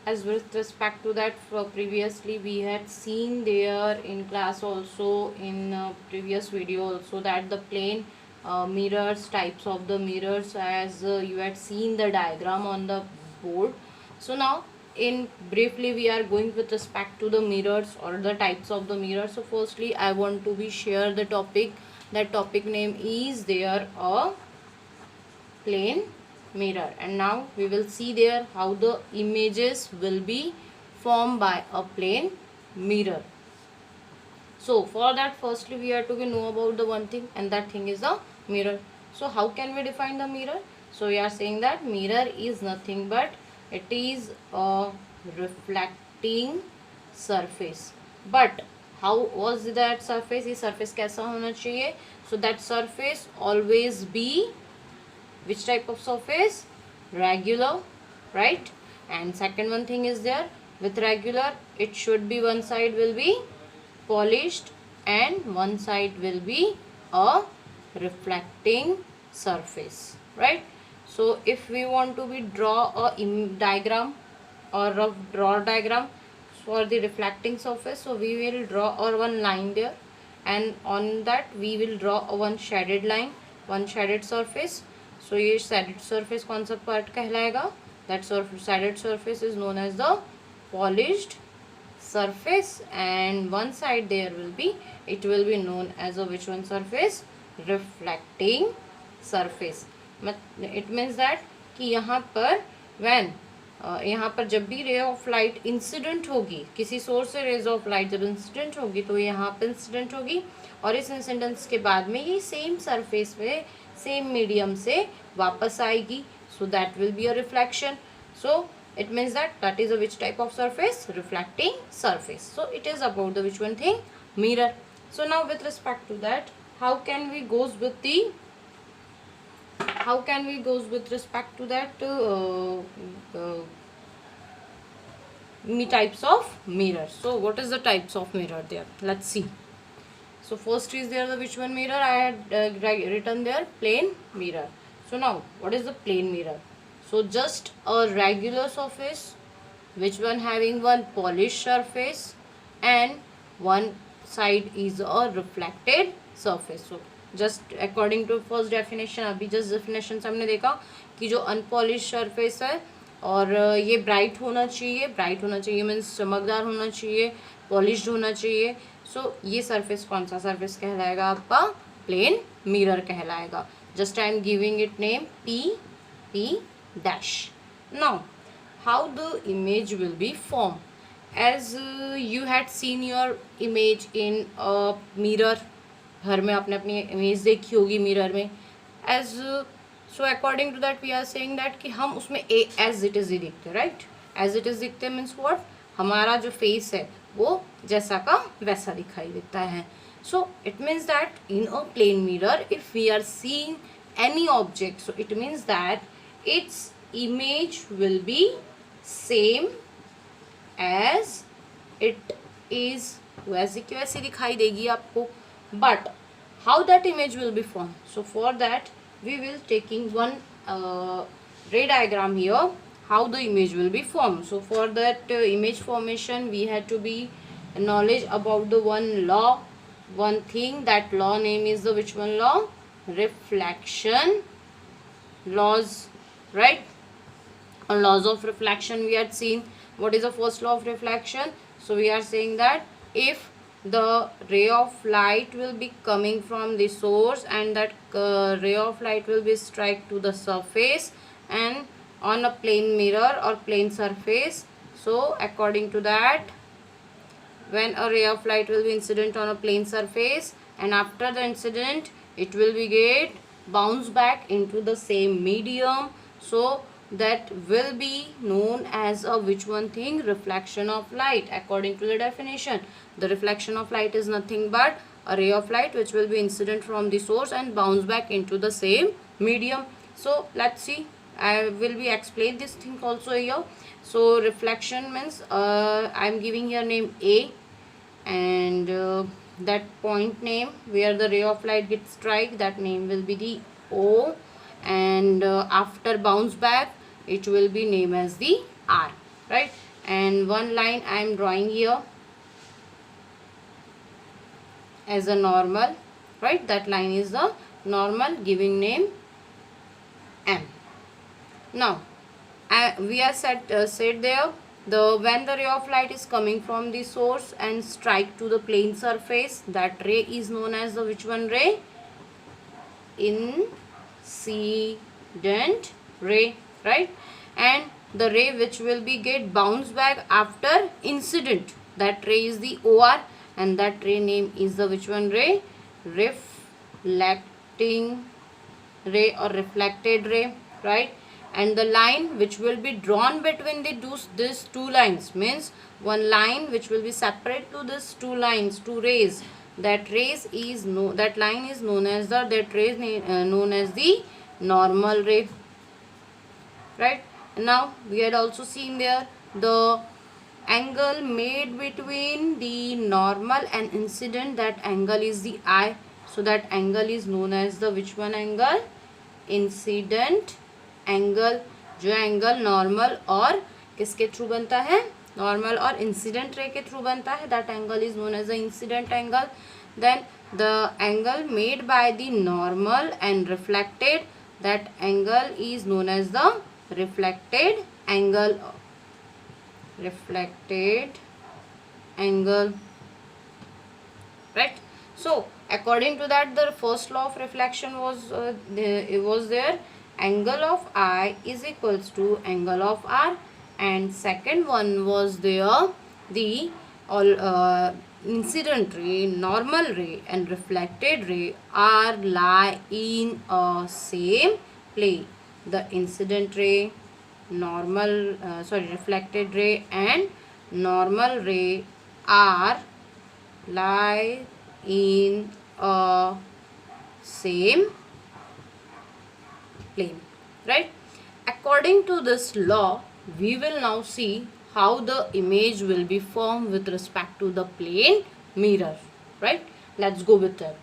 as with respect to that, previously we had seen there in class also, in previous video also, that the plane mirrors, types of the mirrors, as you had seen the diagram on the board. So now in briefly we are going with respect to the mirrors or the types of the mirrors. So firstly I want to be share the topic. That topic name is there a plane mirror, and now we will see there how the images will be formed by a plane mirror. So for that, firstly we have to know about the one thing, and that thing is the mirror. So how can we define the mirror? So we are saying that mirror is nothing but it is a reflecting surface. But how was that surface? ये surface कैसा होना चाहिए? So that surface always be which type of surface? Regular, right? And second one thing is there, with regular it should be one side will be polished and one side will be a reflecting surface, right? So if we want to be draw a diagram or a draw diagram for the reflecting surface, so we will draw or one line there, and on that we will draw a one shaded line, one shaded surface. So ये shaded surface कौन सा part कहलाएगा? That shaded surface is known as the polished surface, and one side there will be, it will be known as a which one surface? Reflecting surface. It means that कि यहाँ पर when यहाँ पर जब भी ray of light incident होगी, किसी source से रेज ऑफ लाइट जब इंसिडेंट होगी तो यहाँ पर इंसिडेंट होगी, और इस इंसिडेंस के बाद में ये सेम सरफेस पे सेम मीडियम से वापस आएगी. So that will be a reflection. So it means that is a which type of surface? Reflecting surface. So it is about the which one thing? Mirror. So now with respect to that, how can we goes with respect to that types of mirror. So what is the types of mirror there? Let's see. So first is there the which one mirror? I had written there plane mirror. So now what is the plane mirror? So just a regular surface, which one having one polished surface and one side is a reflected surface. So just according to first definition, अभी just definition हमने देखा कि जो unpolished surface है और ये bright होना चाहिए मीन्स चमकदार होना चाहिए, पॉलिश्ड होना चाहिए. सो ये सरफेस कौन सा सरफेस कहलाएगा? आपका प्लेन मिरर कहलाएगा. Just I am giving it name P dash. Now how the image will be formed? As you had seen your image in a mirror, घर में आपने अपनी इमेज देखी होगी मिरर में. as so according to that we are saying that कि हम उसमें as it is ही दिखते, right? as it is दिखते means what? हमारा जो फेस है वो जैसा का वैसा दिखाई देता है. so it means that in a plane mirror if we are seeing any object, so it means that its image will be same as it is, वैसे की वैसी दिखाई देगी आपको. but how that image will be formed? So for that we will taking one ray diagram here, how the image will be formed. So for that image formation we had to be knowledge about the one law, one thing. That law name is the which one law? Reflection laws, right? On laws of reflection we had seen. What is the first law of reflection? So we are saying that if the ray of light will be coming from the source and that ray of light will be strike to the surface and on a plane mirror or plane surface, so according to that when a ray of light will be incident on a plane surface and after the incident it will be get bounce back into the same medium, so that will be known as a which one thing? Reflection of light. According to the definition, the reflection of light is nothing but a ray of light which will be incident from the source and bounce back into the same medium. So let's see, I will be explain this thing also here. So reflection means I am giving here name A, and that point name where the ray of light gets strike, that name will be the O, and after bounce back it will be named as the R, right? and one line I am drawing here as a normal, right? That line is the normal, giving name M. Now we are said there, when the ray of light is coming from the source and strike to the plane surface, that ray is known as the which one ray? Incident ray, right? And the ray which will be get bounce back after incident, that ray is the OR, and that ray name is the which one ray? Reflecting ray or reflected ray, right? And the line which will be drawn between these two lines, means one line which will be separate to these two lines, two rays, that line is known as known as the normal ray, right? Now we had also seen there the angle made between the normal and incident, that angle is the I. So that angle is known as the which one angle? Incident angle. जो angle normal और किसके through बनता है? Normal और incident ray के through बनता है, that angle is known as the incident angle. Then the angle made by the normal and reflected, that angle is known as the reflected angle. reflected angle, right? So according to that, the first law of reflection was there, angle of I is equals to angle of R, and second one was there the incident ray, normal ray and reflected ray are lie in a same plane. The incident ray, reflected ray and normal ray are lie in a same plane, right? According to this law, we will now see how the image will be formed with respect to the plane mirror, right? Let's go with that.